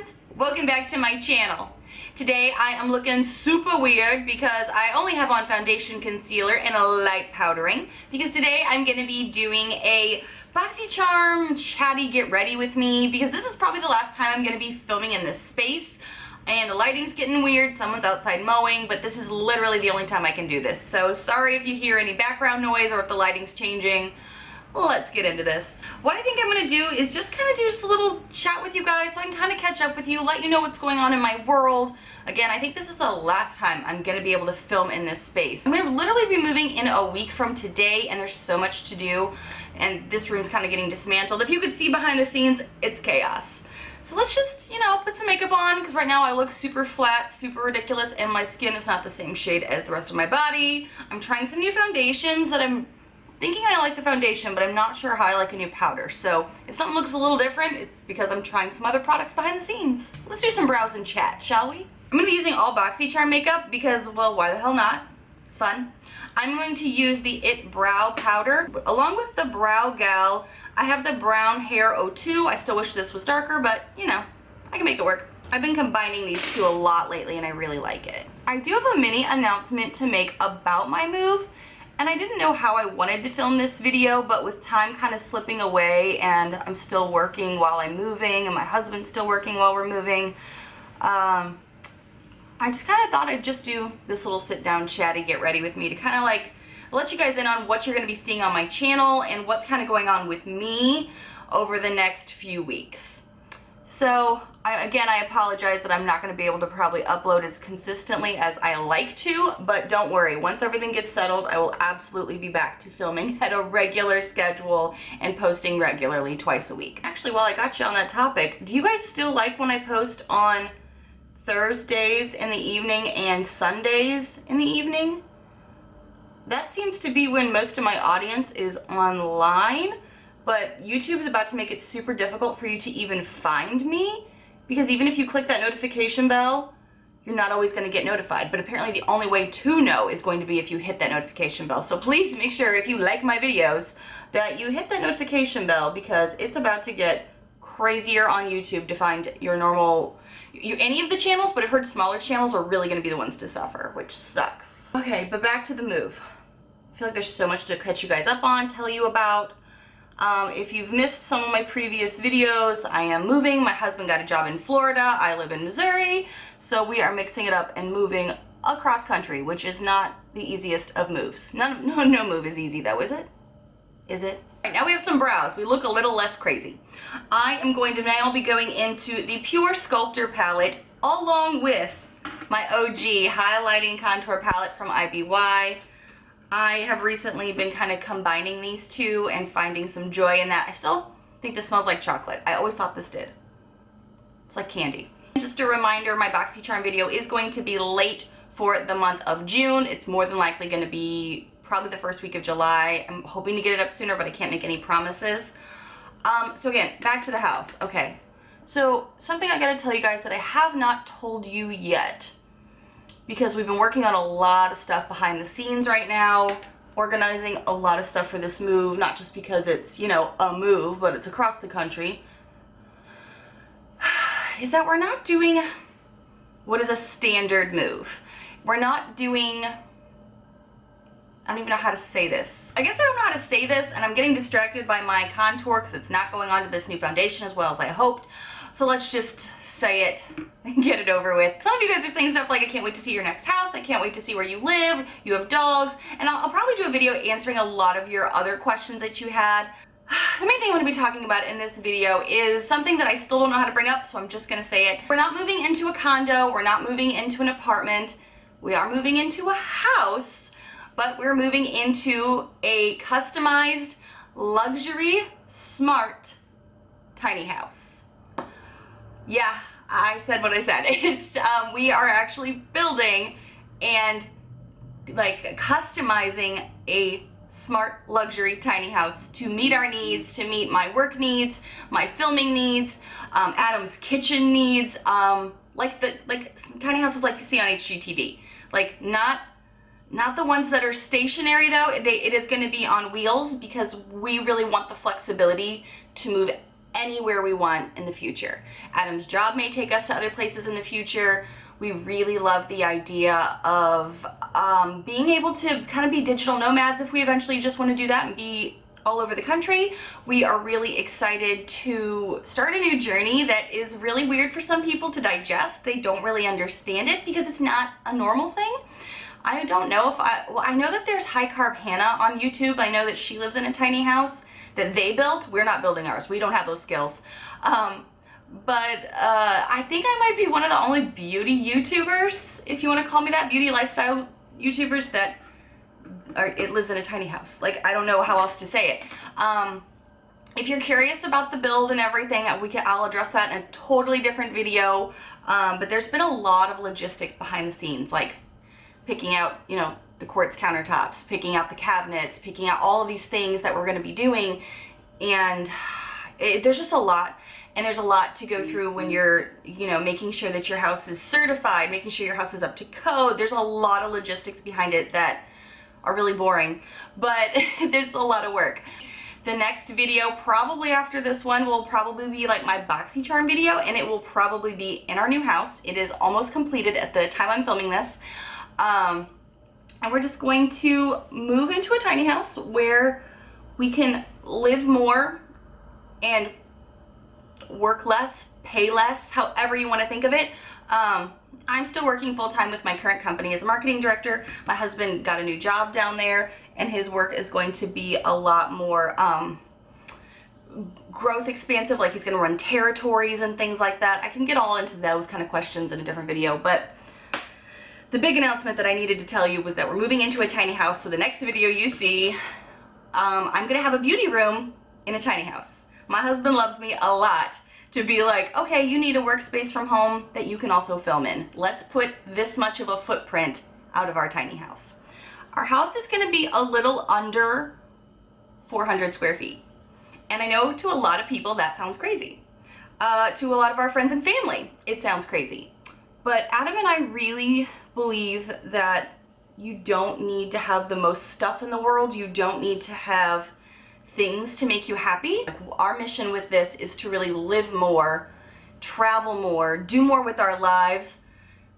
friends, welcome back to my channel. Today I am looking super weird because I only have on foundation, concealer, and a light powdering, because today I'm going to be doing a Boxycharm chatty get ready with me, because this is probably the last time I'm going to be filming in this space and the lighting's getting weird. Someone's outside mowing, but this is literally the only time I can do this, so sorry if you hear any background noise or if the lighting's changing. Let's get into this. What I think I'm gonna do is just kind of do just a little chat with you guys so I can kind of catch up with you, let you know what's going on in my world. Again, I think this is the last time I'm gonna be able to film in this space. I'm gonna literally be moving in a week from today, and there's so much to do, and this room's kind of getting dismantled. If you could see behind the scenes, it's chaos. So let's just, put some makeup on, because right now I look super flat, super ridiculous, and my skin is not the same shade as the rest of my body. I'm trying some new foundations that I'm thinking I like the foundation, but I'm not sure how I like a new powder. So if something looks a little different, it's because I'm trying some other products behind the scenes. Let's do some brows and chat, shall we? I'm gonna be using all Boxycharm makeup because, well, why the hell not? It's fun. I'm going to use the It Brow Powder. Along with the Brow Gal, I have the Brown Hair 02. I still wish this was darker, but I can make it work. I've been combining these two a lot lately and I really like it. I do have a mini announcement to make about my move. And I didn't know how I wanted to film this video, but with time kind of slipping away and I'm still working while I'm moving and my husband's still working while we're moving, I just kind of thought I'd just do this little sit down chatty get ready with me to kind of like let you guys in on what you're going to be seeing on my channel and what's kind of going on with me over the next few weeks. So again, I apologize that I'm not going to be able to probably upload as consistently as I like to, but don't worry, once everything gets settled, I will absolutely be back to filming at a regular schedule and posting regularly twice a week. Actually, while I got you on that topic, do you guys still like when I post on Thursdays in the evening and Sundays in the evening? That seems to be when most of my audience is online. But YouTube's about to make it super difficult for you to even find me, because even if you click that notification bell, you're not always going to get notified. But apparently the only way to know is going to be if you hit that notification bell. So please make sure if you like my videos that you hit that notification bell, because it's about to get crazier on YouTube to find your normal, any of the channels, but I've heard smaller channels are really going to be the ones to suffer, which sucks. Okay, but back to the move. I feel like there's so much to catch you guys up on, tell you about. If you've missed some of my previous videos, I am moving. My husband got a job in Florida. I live in Missouri. So we are mixing it up and moving across country, which is not the easiest of moves. No move is easy though, is it? Is it? All right, now we have some brows. We look a little less crazy. I am going to now be going into the Pure Sculptor palette along with my OG highlighting contour palette from IBY. I have recently been kind of combining these two and finding some joy in that. I still think this smells like chocolate. I always thought this did. It's like candy. Just a reminder, my Boxycharm video is going to be late for the month of June. It's more than likely going to be probably the first week of July. I'm hoping to get it up sooner, but I can't make any promises. So again, back to the house. Okay, so something I gotta tell you guys that I have not told you yet, because we've been working on a lot of stuff behind the scenes right now, organizing a lot of stuff for this move, not just because it's, a move, but it's across the country, is that we're not doing what is a standard move. We're not doing, I don't even know how to say this. I guess I don't know how to say this, and I'm getting distracted by my contour because it's not going onto this new foundation as well as I hoped. So let's just say it and get it over with. Some of you guys are saying stuff like, I can't wait to see your next house, I can't wait to see where you live, you have dogs, and I'll probably do a video answering a lot of your other questions that you had. The main thing I want to be talking about in this video is something that I still don't know how to bring up, so I'm just going to say it. We're not moving into a condo, we're not moving into an apartment, we are moving into a house, but we're moving into a customized, luxury, smart, tiny house. Yeah, I said what I said. It's we are actually building and like customizing a smart luxury tiny house to meet our needs, to meet my work needs, my filming needs, Adam's kitchen needs, like tiny houses like you see on HGTV. Like not the ones that are stationary though. It is going to be on wheels because we really want the flexibility to move anywhere we want in the future. Adam's job may take us to other places in the future. We really love the idea of being able to kind of be digital nomads if we eventually just want to do that and be all over the country. We are really excited to start a new journey that is really weird for some people to digest. They don't really understand it because it's not a normal thing. I don't know if I know that there's High Carb Hannah on YouTube. I know that she lives in a tiny house that they built. We're not building ours. We don't have those skills. But I think I might be one of the only beauty YouTubers, if you want to call me that, beauty lifestyle YouTubers that it lives in a tiny house. Like, I don't know how else to say it. If you're curious about the build and everything, I'll address that in a totally different video. But there's been a lot of logistics behind the scenes, like picking out, you know, the quartz countertops, picking out the cabinets, picking out all of these things that we're going to be doing. And there's just a lot. And there's a lot to go through when you're, you know, making sure that your house is certified, making sure your house is up to code. There's a lot of logistics behind it that are really boring, but there's a lot of work. The next video, probably after this one, will probably be like my Boxycharm video, and it will probably be in our new house. It is almost completed at the time I'm filming this. And we're just going to move into a tiny house where we can live more and work less, pay less, however you want to think of it. I'm still working full-time with my current company as a marketing director. My husband got a new job down there, and his work is going to be a lot more growth expansive, like he's going to run territories and things like that. I can get all into those kind of questions in a different video, but the big announcement that I needed to tell you was that we're moving into a tiny house. So the next video you see, I'm going to have a beauty room in a tiny house. My husband loves me a lot to be like, okay, you need a workspace from home that you can also film in. Let's put this much of a footprint out of our tiny house. Our house is going to be a little under 400 square feet. And I know to a lot of people that sounds crazy. To a lot of our friends and family, it sounds crazy. But Adam and I really believe that you don't need to have the most stuff in the world. You don't need to have things to make you happy. Our mission with this is to really live more, travel more, do more with our lives,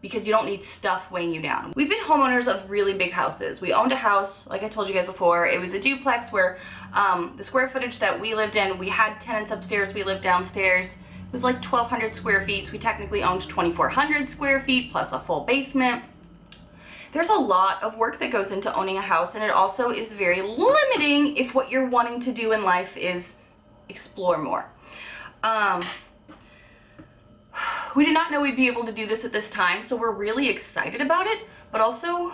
because you don't need stuff weighing you down. We've been homeowners of really big houses. We owned a house, like I told you guys before. It was a duplex where the square footage that we lived in, we had tenants upstairs, we lived downstairs. It was like 1,200 square feet, so we technically owned 2,400 square feet plus a full basement. There's a lot of work that goes into owning a house, and it also is very limiting if what you're wanting to do in life is explore more. We did not know we'd be able to do this at this time, so we're really excited about it, but also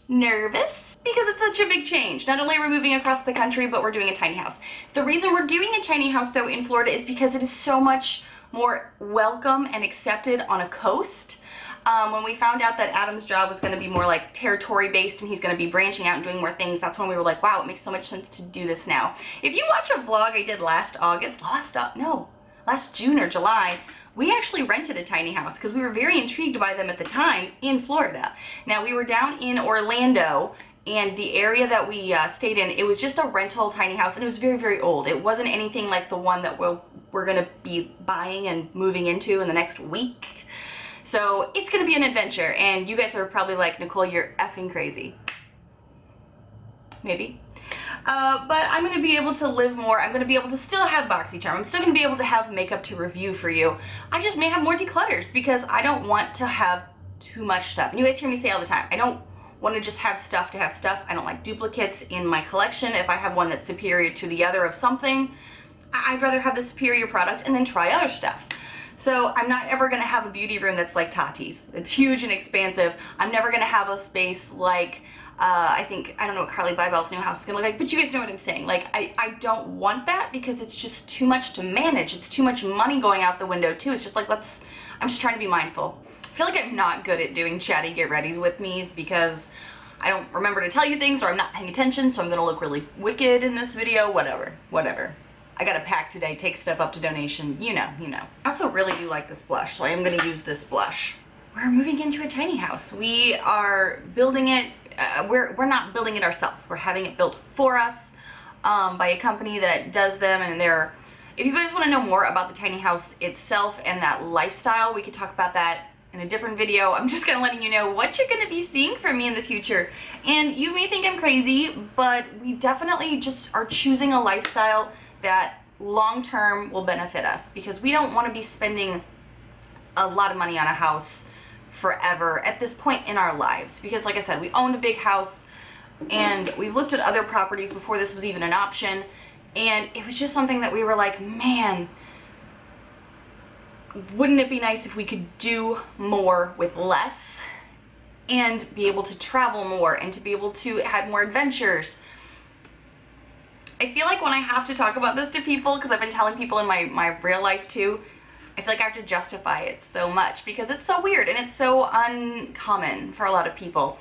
nervous because it's such a big change. Not only are we moving across the country, but we're doing a tiny house. The reason we're doing a tiny house though in Florida is because it is so much more welcome and accepted on a coast. When we found out that Adam's job was going to be more like territory based and he's going to be branching out and doing more things, that's when we were like, wow, it makes so much sense to do this now. If you watch a vlog I did last June or July, we actually rented a tiny house because we were very intrigued by them at the time in Florida. Now, we were down in Orlando, and the area that we stayed in, it was just a rental tiny house, and it was very, very old. It wasn't anything like the one that we're going to be buying and moving into in the next week. So it's going to be an adventure, and you guys are probably like, Nichole, you're effing crazy. Maybe. But I'm going to be able to live more. I'm going to be able to still have Boxycharm. I'm still going to be able to have makeup to review for you. I just may have more declutters because I don't want to have too much stuff. And you guys hear me say all the time, I don't want to just have stuff to have stuff. I don't like duplicates in my collection. If I have one that's superior to the other of something, I'd rather have the superior product and then try other stuff. So I'm not ever going to have a beauty room that's like Tati's. It's huge and expansive. I'm never going to have a space like, I don't know what Carly Bybel's new house is going to look like, but you guys know what I'm saying. Like, I don't want that because it's just too much to manage. It's too much money going out the window too. It's just like, I'm just trying to be mindful. I feel like I'm not good at doing chatty get readies with me's because I don't remember to tell you things or I'm not paying attention, so I'm going to look really wicked in this video, whatever. I got a pack today, take stuff up to donation, you know. I also really do like this blush, so I am going to use this blush. We're moving into a tiny house. We are building it, we're not building it ourselves. We're having it built for us by a company that does them, and they're If you guys want to know more about the tiny house itself and that lifestyle, we could talk about that in a different video. I'm just kind of letting you know what you're going to be seeing from me in the future. And you may think I'm crazy, but we definitely just are choosing a lifestyle that long-term will benefit us, because we don't want to be spending a lot of money on a house forever at this point in our lives. Because like I said, we owned a big house and we've looked at other properties before this was even an option, and it was just something that we were like, man, wouldn't it be nice if we could do more with less and be able to travel more and to be able to have more adventures. I feel like when I have to talk about this to people, because I've been telling people in my real life too, I feel like I have to justify it so much because it's so weird and it's so uncommon for a lot of people.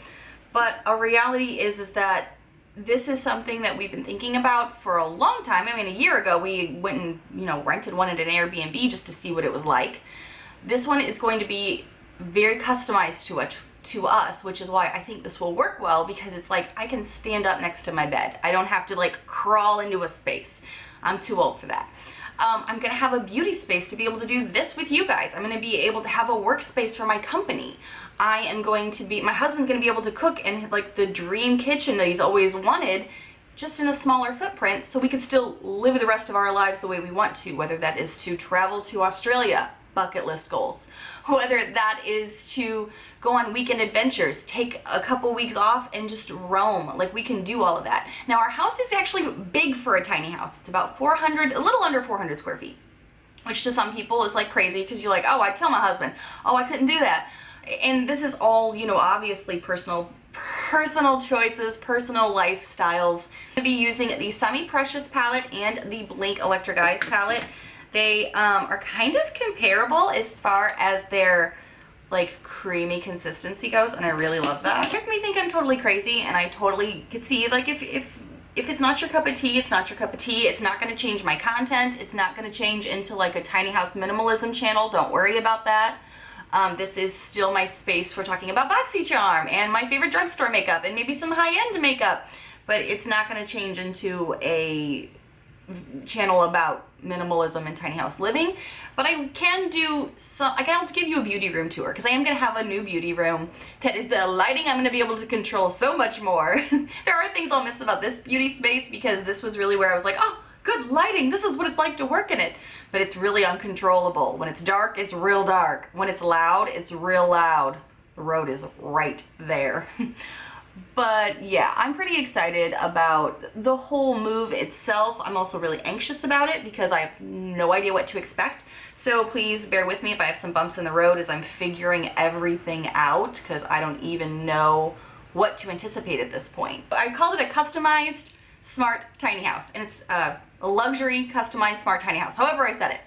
But a reality is that this is something that we've been thinking about for a long time. I mean, a year ago we went and, you know, rented one at an Airbnb just to see what it was like. This one is going to be very customized to us, which is why I think this will work well, because it's like I can stand up next to my bed. I don't have to like crawl into a space. I'm too old for that. I'm gonna have a beauty space to be able to do this with you guys. I'm gonna be able to have a workspace for my company. I am going to be, my husband's gonna be able to cook in like the dream kitchen that he's always wanted, just in a smaller footprint, so we could still live the rest of our lives the way we want to, whether that is to travel to Australia, bucket list goals, whether that is to go on weekend adventures, take a couple weeks off and just roam. Like, we can do all of that. Now, our house is actually big for a tiny house. It's about 400, a little under 400 square feet, which to some people is like crazy, because you're like, oh, I'd kill my husband. Oh, I couldn't do that. And this is all, you know, obviously personal choices, personal lifestyles. I'm going to be using the Semi-Precious palette and the Blink Electric Eyes palette. They are kind of comparable as far as their like creamy consistency goes, and I really love that. It makes me think I'm totally crazy, and I totally could see, like, if it's not your cup of tea, it's not your cup of tea. It's not going to change my content. It's not going to change into like a tiny house minimalism channel. Don't worry about that. This is still my space for talking about Boxycharm and my favorite drugstore makeup and maybe some high-end makeup, but it's not going to change into a channel about minimalism and tiny house living. But I can do some, I can give you a beauty room tour, because I am going to have a new beauty room that is the lighting I'm going to be able to control so much more. There are things I'll miss about this beauty space, because this was really where I was like, oh, good lighting, this is what it's like to work in it. But it's really uncontrollable. When it's dark, it's real dark. When it's loud, it's real loud. The road is right there. But yeah, I'm pretty excited about the whole move itself. I'm also really anxious about it because I have no idea what to expect. So please bear with me if I have some bumps in the road as I'm figuring everything out, because I don't even know what to anticipate at this point. I called it a customized smart tiny house, and it's a luxury customized smart tiny house. However I said it.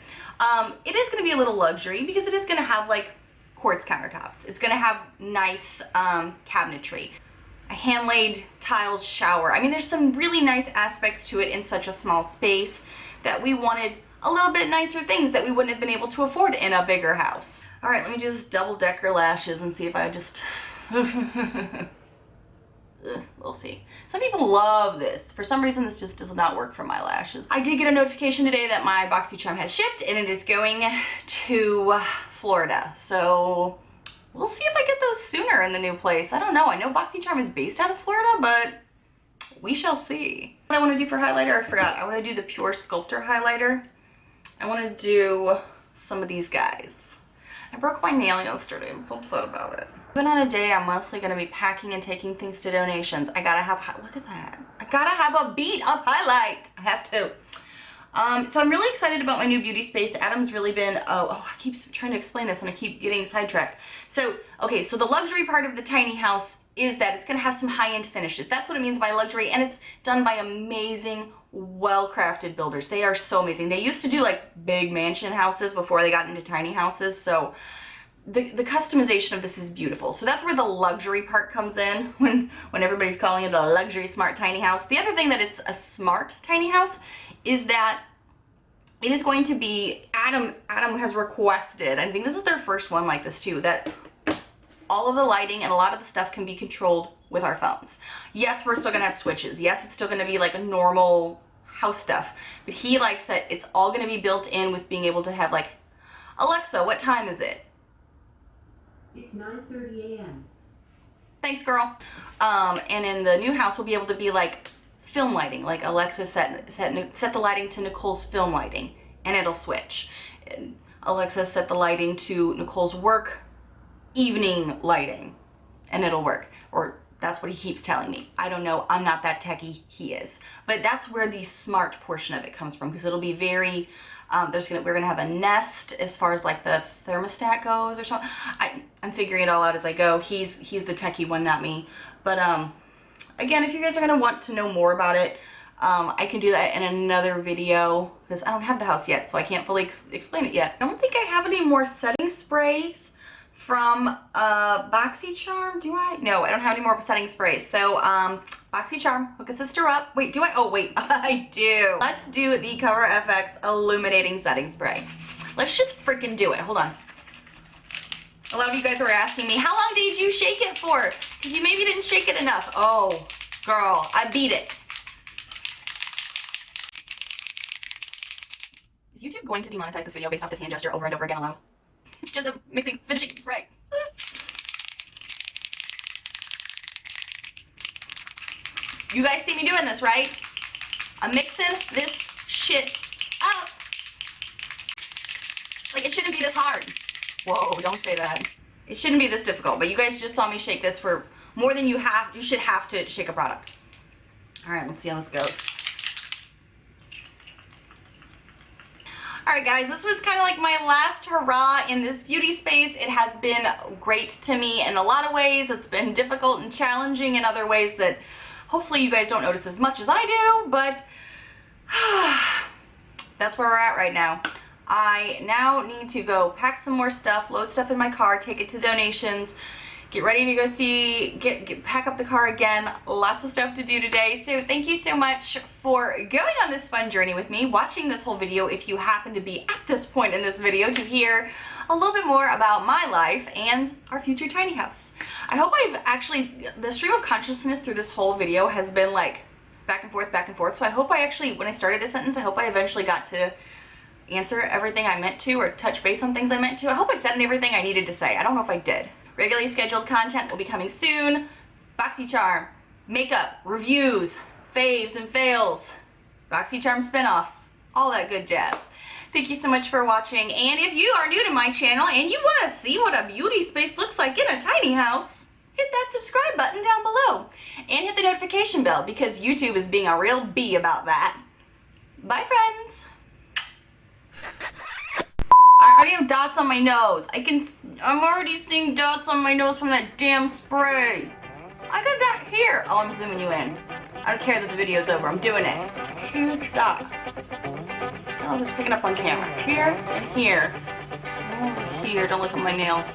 It is going to be a little luxury because it is going to have like quartz countertops. It's going to have nice cabinetry. A hand-laid tiled shower. I mean, there's some really nice aspects to it in such a small space that we wanted a little bit nicer things that we wouldn't have been able to afford in a bigger house. All right, let me just double-decker lashes and see if I just... We'll see. Some people love this. For some reason, this just does not work for my lashes. I did get a notification today that my Boxycharm has shipped, and it is going to Florida. So we'll see if I get those sooner in the new place. I don't know. I know Boxycharm is based out of Florida, but we shall see. What I want to do for highlighter, I forgot. I want to do the Pure Sculptor highlighter. I want to do some of these guys. I broke my nail yesterday. I'm so upset about it. Even on a day I'm mostly going to be packing and taking things to donations, I gotta have, look at that. I gotta have a beat of highlight. I have to. So I'm really excited about my new beauty space. Adam's really been, I keep trying to explain this and I keep getting sidetracked. So, okay, so the luxury part of the tiny house is that it's gonna have some high-end finishes. That's what it means by luxury, and it's done by amazing, well-crafted builders. They are so amazing. They used to do like big mansion houses before they got into tiny houses, so the customization of this is beautiful. So that's where the luxury part comes in when everybody's calling it a luxury smart tiny house. The other thing that it's a smart tiny house is that it is going to be, Adam has requested, I think this is their first one like this too, that all of the lighting and a lot of the stuff can be controlled with our phones. Yes, we're still gonna have switches. Yes, it's still gonna be like a normal house stuff, but he likes that it's all gonna be built in with being able to have like, Alexa, what time is it? It's 9:30 a.m. Thanks, girl. And in the new house, we'll be able to be like film lighting, like Alexa set the lighting to Nicole's film lighting, and it'll switch. And Alexa set the lighting to Nicole's work evening lighting, and it'll work. Or that's what he keeps telling me. I don't know. I'm not that techie. He is. But that's where the smart portion of it comes from, because it'll be very. We're gonna have a Nest as far as like the thermostat goes or something. I'm figuring it all out as I go. He's the techie one, not me. But again, if you guys are gonna want to know more about it, I can do that in another video because I don't have the house yet, so I can't fully explain it yet. I don't think I have any more setting sprays from Boxycharm. Do I? No, I don't have any more setting sprays. So Boxycharm, hook a sister up. Wait, do I? Oh wait, I do. Let's do the Cover FX Illuminating Setting Spray. Let's just freaking do it. Hold on. A lot of you guys were asking me, how long did you shake it for? Because you maybe didn't shake it enough. Oh, girl, I beat it. Is YouTube going to demonetize this video based off this hand gesture over and over again alone? It's just a mixing, finishing spray. You guys see me doing this, right? I'm mixing this shit up. Like, it shouldn't be this hard. Whoa, don't say that. It shouldn't be this difficult, but you guys just saw me shake this for more than you should have to shake a product. All right, let's see how this goes. All right, guys, this was kind of like my last hurrah in this beauty space. It has been great to me in a lot of ways. It's been difficult and challenging in other ways that hopefully you guys don't notice as much as I do, but that's where we're at right now. I now need to go pack some more stuff, load stuff in my car, take it to donations, get ready to go pack up the car again. Lots of stuff to do today. So thank you so much for going on this fun journey with me, watching this whole video if you happen to be at this point in this video to hear a little bit more about my life and our future tiny house. I hope the stream of consciousness through this whole video has been like back and forth, back and forth. So I hope when I started a sentence, I hope I eventually got to answer everything I meant to or touch base on things I meant to. I hope I said everything I needed to say. I don't know if I did. Regularly scheduled content will be coming soon. Boxycharm, makeup, reviews, faves and fails, Boxycharm spinoffs, all that good jazz. Thank you so much for watching. And if you are new to my channel and you want to see what a beauty space looks like in a tiny house, hit that subscribe button down below and hit the notification bell because YouTube is being a real bee about that. Bye, friends. I already have dots on my nose. I'm already seeing dots on my nose from that damn spray. I got that here. Oh, I'm zooming you in. I don't care that the video's over. I'm doing it. Huge dot. Oh, it's picking up on camera. Here and here. Oh, here. Don't look at my nails.